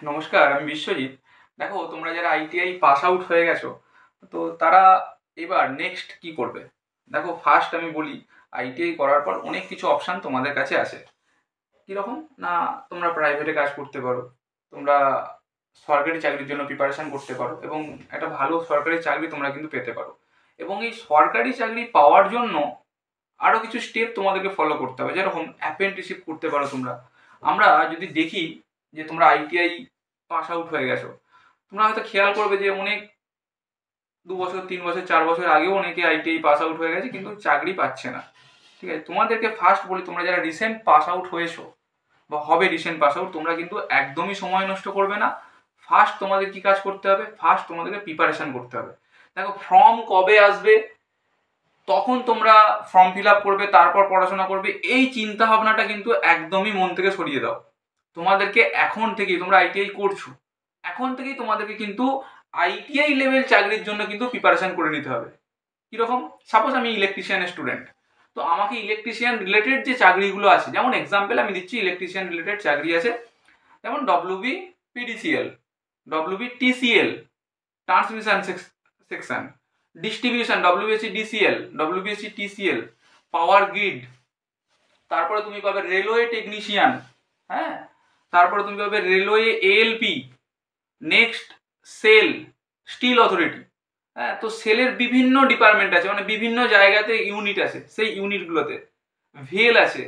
নমস্কার, আমি বিশ্বজিৎ। দেখো, তোমরা যারা আইটিআই পাস আউট হয়ে গেছো, তো তারা এবার নেক্সট কি করবে? দেখো, ফার্স্ট আমি বলি, আইটিআই করার পর অনেক কিছু অপশান তোমাদের কাছে আছে। কীরকম না, তোমরা প্রাইভেটে কাজ করতে পারো, তোমরা সরকারি চাকরির জন্য প্রিপারেশান করতে পারো এবং একটা ভালো সরকারি চাকরি তোমরা কিন্তু পেতে পারো। এবং এই সরকারি চাকরি পাওয়ার জন্য আরও কিছু স্টেপ তোমাদেরকে ফলো করতে হবে, যেরকম অ্যাপ্রেন্টিসশিপ করতে পারো তোমরা। আমরা যদি দেখি যে তোমরা আইটিআই পাস আউট হয়ে গেছো, তোমরা হয়তো খেয়াল করবে যে অনেক 2 বছর 3 বছর 4 বছর আগেও অনেকে আইটিআই পাস আউট হয়ে গেছে কিন্তু চাকরি পাচ্ছে না। ঠিক আছে, তোমাদেরকে ফার্স্ট বলি, তোমরা যারা রিসেন্ট পাস আউট হয়েছো বা হবে রিসেন্ট পাস আউট, তোমরা কিন্তু একদমই সময় নষ্ট করবে না। ফার্স্ট তোমাদের কি কাজ করতে হবে? ফার্স্ট তোমাদেরকে প্রিপারেশান করতে হবে। দেখো, ফর্ম কবে আসবে তখন তোমরা ফর্ম ফিল আপ করবে, তারপর পড়াশোনা করবে, এই চিন্তা ভাবনাটা কিন্তু একদমই মন থেকে সরিয়ে দাও। তোমাদেরকে এখন থেকেই, তোমরা আইটিআই করছো, এখন থেকেই তোমাদেরকে কিন্তু আইটিআই লেভেল চাকরির জন্য কিন্তু প্রিপারেশান করে নিতে হবে। কীরকম? সাপোজ আমি ইলেকট্রিশিয়ানের স্টুডেন্ট, তো আমাকে ইলেকট্রিশিয়ান রিলেটেড যে চাকরিগুলো আছে, যেমন এক্সাম্পল আমি দিচ্ছি, ইলেকট্রিশিয়ান রিলেটেড চাকরি আছে যেমন WB PDCL, WB TCL, transmission section, distribution WBSC DCL, WBSC TCL, power grid, তারপরে তুমি পাবে রেলওয়ে টেকনিশিয়ান, হ্যাঁ, তারপরে তুমি পাবে railway ALP, next SAIL, steel authority. হ্যাঁ, তো সেলের বিভিন্ন ডিপার্টমেন্ট আছে, মানে বিভিন্ন জায়গাতে ইউনিট আছে, সেই ইউনিটগুলোতে ভেল আছে,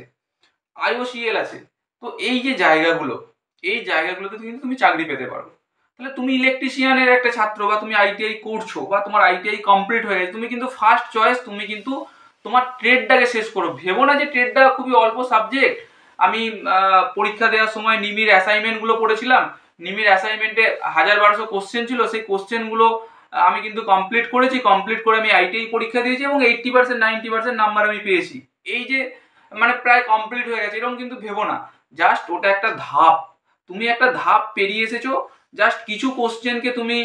আইওসিএল আছে। তো এই যে জায়গাগুলো, এই জায়গাগুলোতে কিন্তু তুমি চাকরি পেতে পারো। তাহলে তুমি ইলেকট্রিশিয়ানের একটা ছাত্র বা তুমি আইটিআই করছো বা তোমার আইটিআই কমপ্লিট হয়ে গেছে, তুমি কিন্তু ফার্স্ট চয়েস তুমি কিন্তু তোমার ট্রেডটাকে শেষ করো। ভেবো না যে ট্রেডটা খুবই অল্প সাবজেক্ট। আমি পরীক্ষা দেওয়ার সময় নিমির অ্যাসাইনমেন্টগুলো পড়েছিলাম, নিমির অ্যাসাইনমেন্টে 1000-1200 কোশ্চেন ছিল, সেই কোশ্চেনগুলো আমি কিন্তু কমপ্লিট করেছি, কমপ্লিট করে আমি আইটিআই পরীক্ষা দিয়েছি এবং 80% 90% নাম্বার আমি পেয়েছি। এই যে মানে প্রায় কমপ্লিট হয়ে গেছে, এরকম কিন্তু ভেবো না। জাস্ট ওটা একটা ধাপ, তুমি একটা ধাপ পেরিয়ে এসেছো, জাস্ট কিছু কোশ্চেনকে তুমি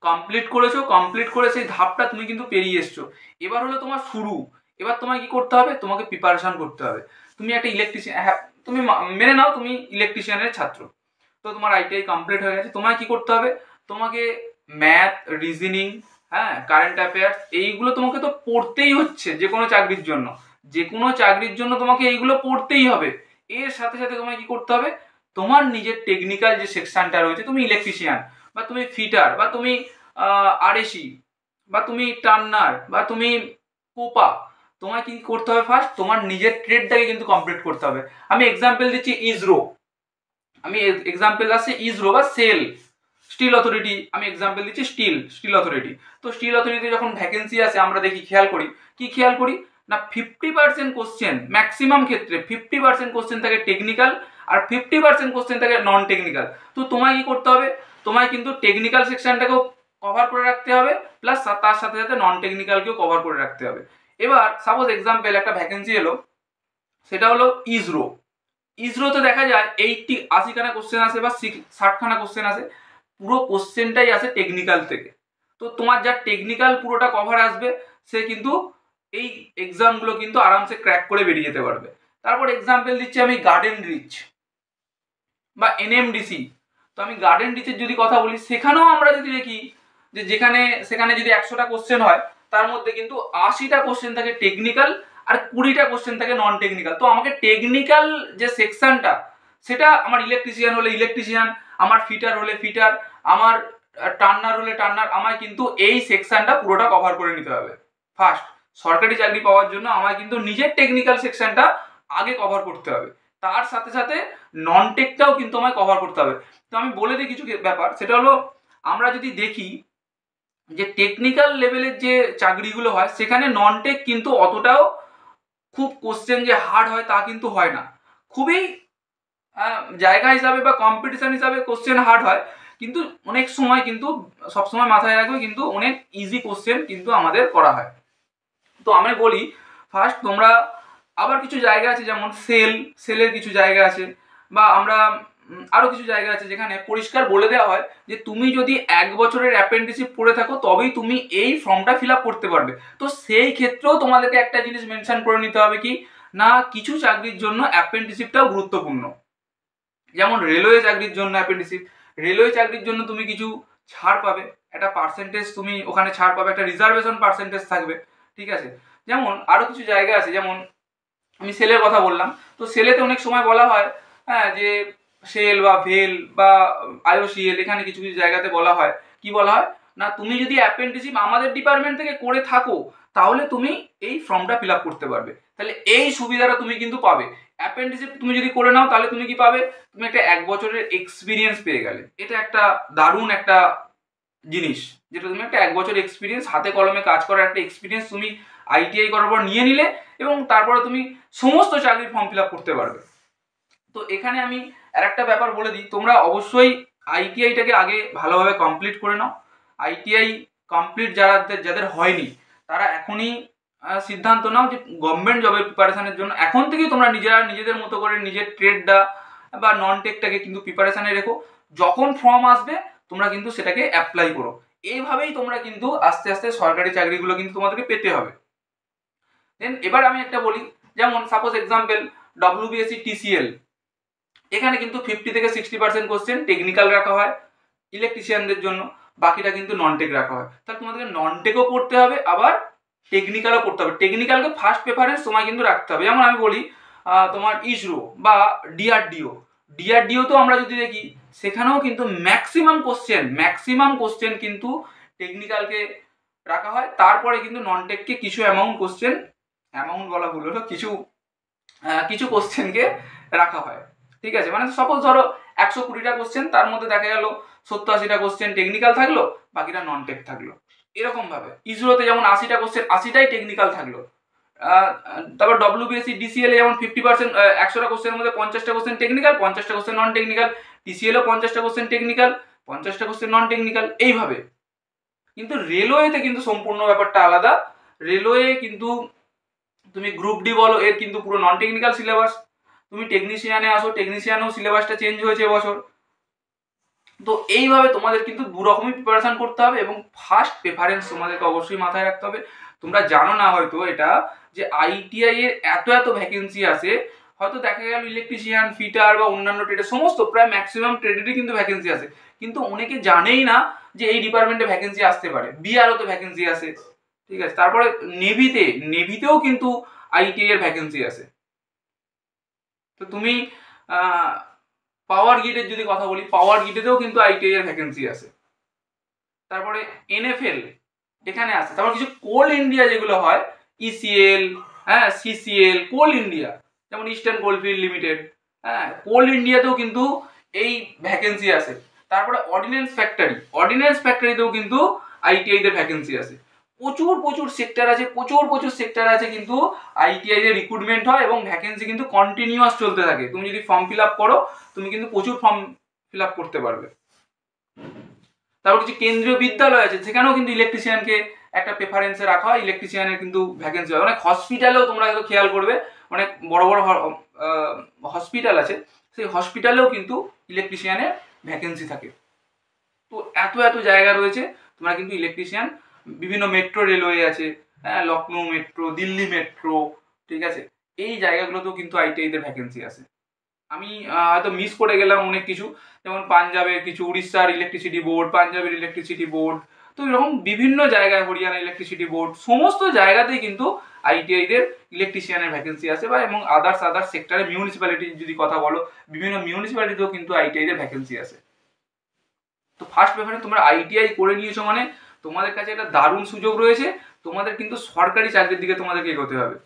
কমপ্লিট করেছো, কমপ্লিট করে সেই ধাপটা তুমি কিন্তু পেরিয়ে এসছো। এবার হলো তোমার শুরু। এবার তোমায় কি করতে হবে? তোমাকে প্রিপারেশন করতে হবে। তুমি একটা ইলেকট্রিশিয়ান, হ্যাঁ, তুমি মেনে নাও তুমি ইলেকট্রিশিয়ানের ছাত্র, তো তোমার আইটিআই কমপ্লিট হয়ে গেছে, তোমায় কি করতে হবে? তোমাকে ম্যাথ, রিজনিং, হ্যাঁ, কারেন্ট অ্যাফেয়ার্স, এইগুলো তোমাকে তো পড়তেই হচ্ছে। যে কোনো চাকরির জন্য, যে কোনো চাকরির জন্য তোমাকে এইগুলো পড়তেই হবে। এর সাথে সাথে তোমায় কি করতে হবে? তোমার নিজের টেকনিক্যাল যে সেকশনটা রয়েছে, তুমি ইলেকট্রিশিয়ান বা তুমি ফিটার বা তুমি আরএসি বা তুমি টার্নার বা তুমি কোপা, তোমায় কি করতে হবে? ফার্স্ট তোমার নিজের ট্রেডটাকে কিন্তু কমপ্লিট করতে হবে। আমি এক্সাম্পল দিচ্ছি ইসরো, আমি এক্সাম্পল আসছে ইসরো বা সেল, স্টিল অথরিটি, আমি এক্সাম্পল দিচ্ছি স্টিল অথরিটি। তো স্টিল অথরিটি যখন ভ্যাকেন্সি আসে, আমরা দেখি, খেয়াল করি, কি খেয়াল করি না, 50% কোশ্চেন, ম্যাক্সিমাম ক্ষেত্রে 50% কোশ্চেন থাকে টেকনিক্যাল আর 50% কোশ্চেন থাকে নন টেকনিক্যাল। তো তোমায় কি করতে হবে? তোমায় কিন্তু টেকনিক্যাল সেকশনটাকেও কভার করে রাখতে হবে, প্লাস তার সাথে সাথে নন টেকনিক্যালকেও কভার করে রাখতে হবে। এবার সাপোজ এক্সাম্পল একটা ভ্যাকেন্সি এলো, সেটা হলো ইসরো। ইসরোতে দেখা যায় 80-খানা কোশ্চেন আসে বা 60খানা কোশ্চেন আসে, পুরো কোশ্চেনটাই আসে টেকনিক্যাল থেকে। তো তোমার যা টেকনিক্যাল পুরোটা কভার আসবে, সে কিন্তু এই এক্সামগুলো কিন্তু আরামসে ক্র্যাক করে বেরিয়ে যেতে পারবে। তারপর এক্সাম্পল দিচ্ছি আমি গার্ডেন রিচ বা এনএমডিসি। তো আমি গার্ডেন রিচের যদি কথা বলি, সেখানেও আমরা যদি দেখি যে সেখানে যদি 100টা কোশ্চেন হয়, তার মধ্যে কিন্তু 80টা কোশ্চেন থাকে টেকনিক্যাল আর 20টা কোশ্চেন থাকে নন টেকনিক্যাল। তো আমাকে টেকনিক্যাল যে সেকশনটা, সেটা আমার ইলেকট্রিশিয়ান হলে ইলেকট্রিশিয়ান, আমার ফিটার হলে ফিটার, আমার টার্নার হলে টার্নার, আমায় কিন্তু এই সেকশনটা পুরোটা কভার করে নিতে হবে। ফার্স্ট সরকারি চাকরি পাওয়ার জন্য আমায় কিন্তু নিজের টেকনিক্যাল সেকশনটা আগে কভার করতে হবে, তার সাথে সাথে নন টেকটাও কিন্তু আমায় কভার করতে হবে। তো আমি বলে দিই কিছু ব্যাপার, সেটা হলো, আমরা যদি দেখি যে টেকনিক্যাল লেভেলের যে চাকরিগুলো হয়, সেখানে নন টেক কিন্তু অতটাও খুব কোশ্চেন যে হার্ড হয় তা কিন্তু হয় না। খুবই জায়গা হিসাবে বা কম্পিটিশন হিসাবে কোশ্চেন হার্ড হয়, কিন্তু অনেক সময় কিন্তু, সবসময় মাথায় রাখবে, কিন্তু অনেক ইজি কোশ্চেন কিন্তু আমাদের করা হয়। তো আমি বলি, ফার্স্ট তোমরা, আবার কিছু জায়গা আছে যেমন সেলের কিছু জায়গা আছে, বা আমরা আরও কিছু জায়গা আছে যেখানে পরিষ্কার বলে দেওয়া হয় যে তুমি যদি 1 বছরের অ্যাপ্রেন্টিসশিপ পড়ে থাকো তবেই তুমি এই ফর্মটা ফিল আপ করতে পারবে। তো সেই ক্ষেত্রেও তোমাদেরকে একটা জিনিস মেনশন করে নিতে হবে, কি না, কিছু চাকরির জন্য অ্যাপ্রেন্টিসশিপটাও গুরুত্বপূর্ণ। যেমন রেলওয়ে চাকরির জন্য অ্যাপেন্ডিক্স, রেলওয়ে চাকরির জন্য তুমি কিছু ছাড় পাবে, একটা পার্সেন্টেজ তুমি ওখানে ছাড় পাবে, একটা রিজার্ভেশন পার্সেন্টেজ থাকবে, ঠিক আছে। যেমন আরও কিছু জায়গা আছে, যেমন আমি সেলের কথা বললাম, তো সেলেতে অনেক সময় বলা হয় হ্যাঁ যে সেল বা ভেল বা আইওসিএল, এখানে কিছু কিছু জায়গাতে বলা হয়, কি বলা হয় না, তুমি যদি অ্যাপ্রেন্টিসশিপ আমাদের ডিপার্টমেন্ট থেকে করে থাকো তাহলে তুমি এই ফর্মটা ফিল আপ করতে পারবে, তাহলে এই সুবিধাটা তুমি কিন্তু পাবে। অ্যাপ্রেন্টিসশিপ তুমি যদি করে নাও তাহলে তুমি কি পাবে, তুমি একটা 1 বছরের এক্সপিরিয়েন্স পেয়ে গেলে, এটা একটা দারুণ একটা জিনিস, যেটা তুমি একটা 1 বছর এক্সপিরিয়েন্স, হাতে কলমে কাজ করার একটা এক্সপিরিয়েন্স তুমি আইটিআই করার পর নিয়ে নিলে, এবং তারপরে তুমি সমস্ত চাকরির ফর্ম ফিল আপ করতে পারবে। তো এখানে আমি আর একটা ব্যাপার বলে দিই, তোমরা অবশ্যই আইটিআইটাকে আগে ভালোভাবে কমপ্লিট করে নাও। আইটিআই কমপ্লিট যাদের হয়নি তারা এখনই সিদ্ধান্ত নাও যে গভর্নমেন্ট জবের প্রিপারেশনের জন্য এখন থেকেই তোমরা নিজেদের মতো করে নিজের ট্রেডটা বা নন টেকটাকে কিন্তু প্রিপারেশনে রেখো, যখন ফর্ম আসবে তোমরা কিন্তু সেটাকে অ্যাপ্লাই করো। এইভাবেই তোমরা কিন্তু আস্তে আস্তে সরকারি চাকরিগুলো কিন্তু তোমাদেরকে পেতে হবে। দেন এবার আমি একটা বলি, যেমন সাপোজ এক্সাম্পল ডব্লিউবিএসসি টিসিএল, এখানে কিন্তু 50 থেকে 60% কোশ্চেন টেকনিক্যাল রাখা হয় ইলেকট্রিশিয়ানদের জন্য, বাকিটা কিন্তু নন টেক রাখা হয়। তাহলে তোমাদেরকে নন টেকও পড়তে হবে, আবার টেকনিক্যালও পড়তে হবে। টেকনিক্যালকে ফার্স্ট প্রেফারেন্স তোমায় কিন্তু রাখতে হবে। যেমন আমি বলি তোমার ইসরো বা ডিআরডিও তো আমরা যদি দেখি সেখানেও কিন্তু ম্যাক্সিমাম কোশ্চেন কিন্তু টেকনিক্যালকে রাখা হয়, তারপরে কিন্তু নন টেককে কিছু অ্যামাউন্ট বলা ভুল হলো, কিছু কোশ্চেনকে রাখা হয়, ঠিক আছে। মানে সাপোজ ধরো 120টা কোশ্চেন, তার মধ্যে দেখা গেল 70-80টা কোশ্চেন টেকনিক্যাল থাকলো, বাকিটা নন টেক থাকলো, এরকম ভাবে। ইসরোতে যেমন 80টা কোশ্চেন 80টাই টেকনিক্যাল থাকলো, তারপর ডব্লিউবিএসসি ডিসিএল যেমন 50%, 100টা কোশ্চেনের মধ্যে 50টা কোশ্চেন টেকনিক্যাল, 50টা কোশ্চেন নন টেকনিক্যাল, টিসিএলও 50টা কোশ্চেন টেকনিক্যাল, 50টা কোশ্চেন নন টেকনিক্যাল, এইভাবে। কিন্তু রেলওয়েতে কিন্তু সম্পূর্ণ ব্যাপারটা আলাদা। রেলওয়ে কিন্তু তুমি গ্রুপ ডি বলো, এর কিন্তু পুরো নন টেকনিক্যাল সিলেবাস। তুমি টেকনিশিয়ানে আসো, টেকনিশিয়ানেও সিলেবাসটা চেঞ্জ হয়েছে এবছর। তো এইভাবে তোমাদের কিন্তু দু রকমই প্রিপারেশন করতে হবে, এবং ফার্স্ট প্রেফারেন্স তোমাদেরকে অবশ্যই মাথায় রাখতে হবে। তোমরা জানো না হয়তো এটা, যে আইটিআই এর এত ভ্যাকেন্সি আছে, হয়তো দেখা গেল ইলেকট্রিশিয়ান, ফিটার বা অন্যান্য ট্রেডে সমস্ত প্রায় ম্যাক্সিমাম ট্রেডেরই কিন্তু ভ্যাকেন্সি আছে, কিন্তু অনেকে জানেই না যে এই ডিপার্টমেন্টে ভ্যাকেন্সি আসতে পারে। বিআরওতে ভ্যাকেন্সি আছে, ঠিক আছে। তারপরে নেভিতেও কিন্তু আইটিআই এর ভ্যাকেন্সি আছে। তো তুমি পাওয়ার গ্রিডের যদি কথা বলি, পাওয়ার গ্রিডেতেও কিন্তু আইটিআই এর ভ্যাকেন্সি আছে। তারপরে এনএফএল এখানে আছে। তারপর কিছু কোল ইন্ডিয়া যেগুলো হয়, ইসিএল, হ্যাঁ, সিসিএল, কোল ইন্ডিয়া, যেমন ইস্টার্ন কোলফিল্ড লিমিটেড, হ্যাঁ, কোল ইন্ডিয়াতেও কিন্তু এই ভ্যাকেন্সি আছে। তারপরে অর্ডিন্যান্স ফ্যাক্টরিতেও কিন্তু আইটিআই দের ভ্যাকেন্সি আছে। প্রচুর সেক্টর আছে কিন্তু আইটিআই এর রিক্রুটমেন্ট হয়, এবং ভ্যাকেন্সি কিন্তু কন্টিনিউয়াস চলতে থাকে। তুমি যদি ফর্ম ফিল আপ করো, তুমি কিন্তু প্রচুর ফর্ম ফিল আপ করতে পারবে। তারপর কিছু কেন্দ্রীয় বিদ্যালয় আছে, সেখানেও কিন্তু ইলেকট্রিশিয়ানকে একটা প্রেফারেন্সে রাখা হয়, ইলেকট্রিশিয়ানের কিন্তু ভ্যাকেন্সি হয়। অনেক হসপিটালেও তোমরা হয়তো খেয়াল করবে, অনেক বড় হসপিটাল আছে, সেই হসপিটালেও কিন্তু ইলেকট্রিশিয়ানের ভ্যাকেন্সি থাকে। তো এত জায়গা রয়েছে, তোমরা কিন্তু ইলেকট্রিশিয়ান, বিভিন্ন মেট্রো রেলওয়ে আছে, হ্যাঁ, লখনৌ মেট্রো, দিল্লি মেট্রো, ঠিক আছে, এই জায়গাগুলোতেও কিন্তু আইটিআইদের ভ্যাকেন্সি আছে। আমি হয়তো মিস করে গেলাম অনেক কিছু, যেমন পাঞ্জাবের কিছু, উড়িষ্যার ইলেকট্রিসিটি বোর্ড, পাঞ্জাবের ইলেকট্রিসিটি বোর্ড, তো এরকম বিভিন্ন জায়গায়, হরিয়ানা ইলেকট্রিসিটি বোর্ড, সমস্ত জায়গাতেই কিন্তু আইটিআইদের ইলেকট্রিশিয়ানের ভ্যাকেন্সি আছে, বা এবং আদার্স সেক্টরে মিউনিসিপ্যালিটি যদি কথা বলো, বিভিন্ন মিউনিসিপ্যালিটিতেও কিন্তু আইটিআইদের ভ্যাকেন্সি আছে। তো ফার্স্ট প্রেফারেন্স তোমরা আইটিআই করে নিয়েছো মানে তোমাদের কাছে একটা দারুণ সুযোগ রয়েছে, তোমাদের কিন্তু সরকারি চাকরির দিকে তোমাদেরকে এগোতে হবে।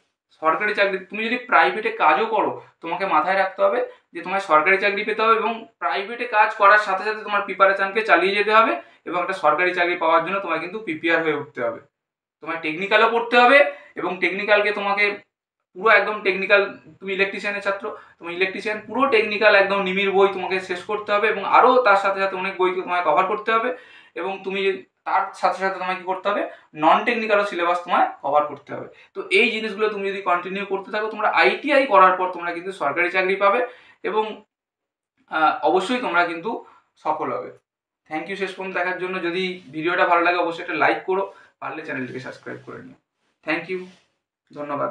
সরকারি চাকরি, তুমি যদি প্রাইভেটে কাজও করো, তোমাকে মাথায় রাখতে হবে যে তোমায় সরকারি চাকরি পেতে হবে, এবং প্রাইভেটে কাজ করার সাথে সাথে তোমার প্রিপারেশনকে চালিয়ে যেতে হবে, এবং একটা সরকারি চাকরি পাওয়ার জন্য তোমায় কিন্তু প্রিপেয়ার হয়ে উঠতে হবে। তোমায় টেকনিক্যালও পড়তে হবে, এবং টেকনিক্যালকে তোমাকে পুরো একদম টেকনিক্যাল, তুমি ইলেকট্রিশিয়ানের ছাত্র, তুমি ইলেকট্রিশিয়ান পুরো টেকনিক্যাল একদম নিমির বই তোমাকে শেষ করতে হবে, এবং আরও তার সাথে সাথে অনেক বই তোমায় কভার করতে হবে, এবং তুমি তার সাথে সাথে তোমায় কি করতে হবে, নন টেকনিক্যালও সিলেবাস তোমায় কভার করতে হবে। তো এই জিনিসগুলো তুমি যদি কন্টিনিউ করতে থাকো, তোমরা আইটিআই করার পর তোমরা কিন্তু সরকারি চাকরি পাবে, এবং অবশ্যই তোমরা কিন্তু সফল হবে। থ্যাংক ইউ শেষ পর্যন্ত দেখার জন্য। যদি ভিডিওটা ভালো লাগে অবশ্যই একটা লাইক করো, পারলে চ্যানেলটিকে সাবস্ক্রাইব করে নিও। থ্যাংক ইউ, ধন্যবাদ।